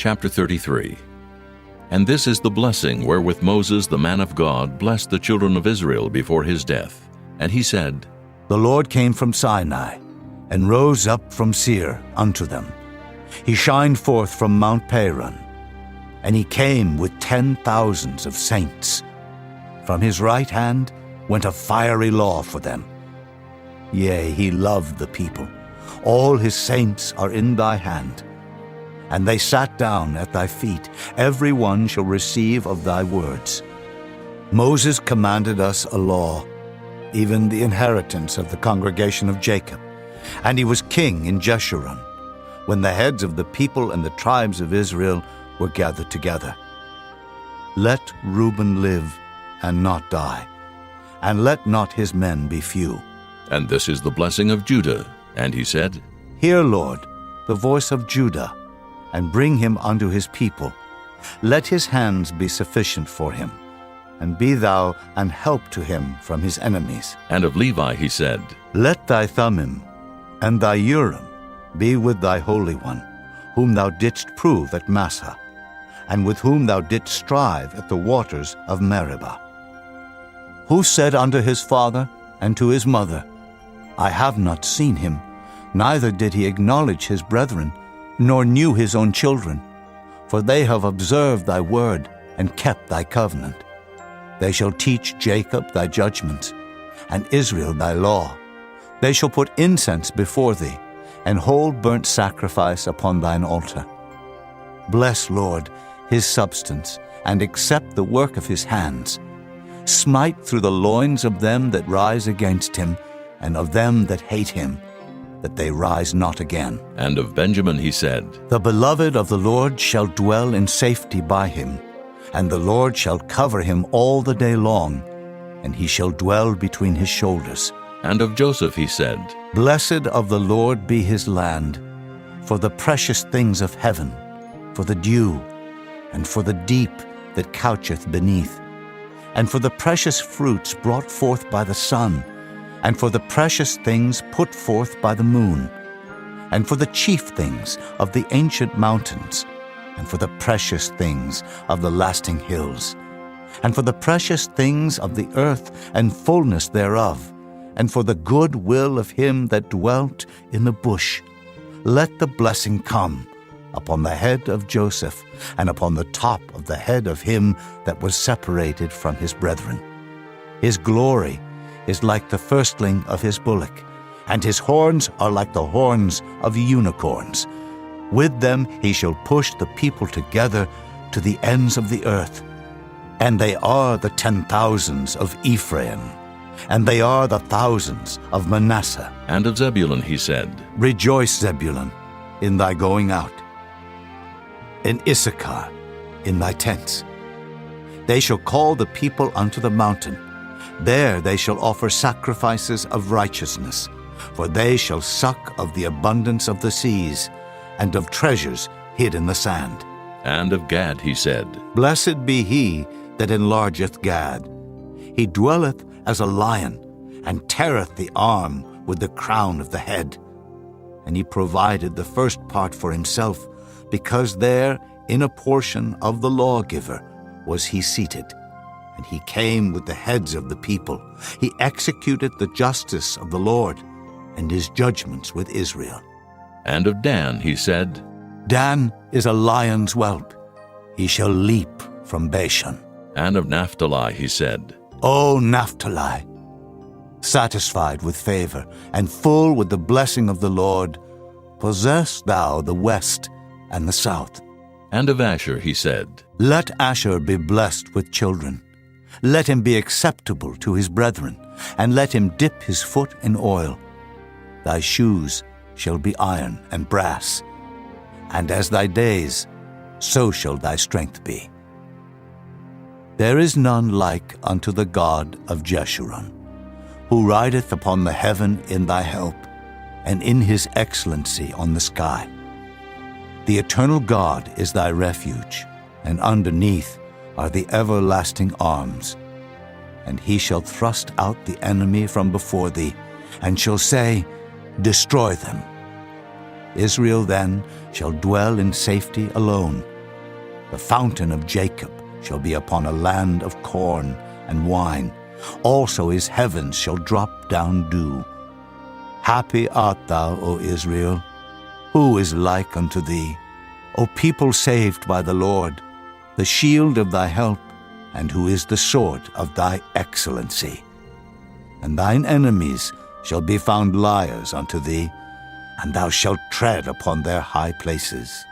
Chapter 33. And this is the blessing wherewith Moses the man of God blessed the children of Israel before his death. And he said, The Lord came from Sinai, and rose up from Seir unto them. He shined forth from Mount Paran, and he came with 10,000s of saints. From his right hand went a fiery law for them. Yea, he loved the people. All his saints are in thy hand. And they sat down at thy feet. Every one shall receive of thy words. Moses commanded us a law, even the inheritance of the congregation of Jacob. And he was king in Jeshurun, when the heads of the people and the tribes of Israel were gathered together. Let Reuben live and not die, and let not his men be few. And this is the blessing of Judah. And he said, Hear, Lord, the voice of Judah, and bring him unto his people. Let his hands be sufficient for him, and be thou an help to him from his enemies. And of Levi he said, Let thy Thummim and thy Urim be with thy Holy One, whom thou didst prove at Massah, and with whom thou didst strive at the waters of Meribah. Who said unto his father and to his mother, I have not seen him, neither did he acknowledge his brethren, nor knew his own children. For they have observed thy word, and kept thy covenant. They shall teach Jacob thy judgments, and Israel thy law. They shall put incense before thee, and hold burnt sacrifice upon thine altar. Bless, Lord, his substance, and accept the work of his hands. Smite through the loins of them that rise against him, and of them that hate him, that they rise not again. And of Benjamin he said, The beloved of the Lord shall dwell in safety by him, and the Lord shall cover him all the day long, and he shall dwell between his shoulders. And of Joseph he said, Blessed of the Lord be his land, for the precious things of heaven, for the dew, and for the deep that coucheth beneath, and for the precious fruits brought forth by the sun, and for the precious things put forth by the moon, and for the chief things of the ancient mountains, and for the precious things of the lasting hills, and for the precious things of the earth and fullness thereof, and for the good will of him that dwelt in the bush. Let the blessing come upon the head of Joseph, and upon the top of the head of him that was separated from his brethren. His glory is like the firstling of his bullock, and his horns are like the horns of unicorns. With them he shall push the people together to the ends of the earth. And they are the 10,000s of Ephraim, and they are the thousands of Manasseh. And of Zebulun he said, Rejoice, Zebulun, in thy going out, in Issachar, in thy tents. They shall call the people unto the mountain. There they shall offer sacrifices of righteousness, for they shall suck of the abundance of the seas, and of treasures hid in the sand. And of Gad he said, Blessed be he that enlargeth Gad. He dwelleth as a lion, and teareth the arm with the crown of the head. And he provided the first part for himself, because there in a portion of the lawgiver was he seated. And he came with the heads of the people. He executed the justice of the Lord, and his judgments with Israel. And of Dan he said, Dan is a lion's whelp. He shall leap from Bashan. And of Naphtali he said, O Naphtali, satisfied with favor, and full with the blessing of the Lord, possess thou the west and the south. And of Asher he said, Let Asher be blessed with children. Let him be acceptable to his brethren, and let him dip his foot in oil. Thy shoes shall be iron and brass, and as thy days, so shall thy strength be. There is none like unto the God of Jeshurun, who rideth upon the heaven in thy help, and in his excellency on the sky. The eternal God is thy refuge, and underneath are the everlasting arms. And he shall thrust out the enemy from before thee, and shall say, Destroy them. Israel then shall dwell in safety alone, The fountain of Jacob shall be upon a land of corn and wine. Also his heavens shall drop down dew. Happy art thou, O Israel. Who is like unto thee? O people saved by the Lord, the shield of thy help, and who is the sword of thy excellency. And thine enemies shall be found liars unto thee, and thou shalt tread upon their high places.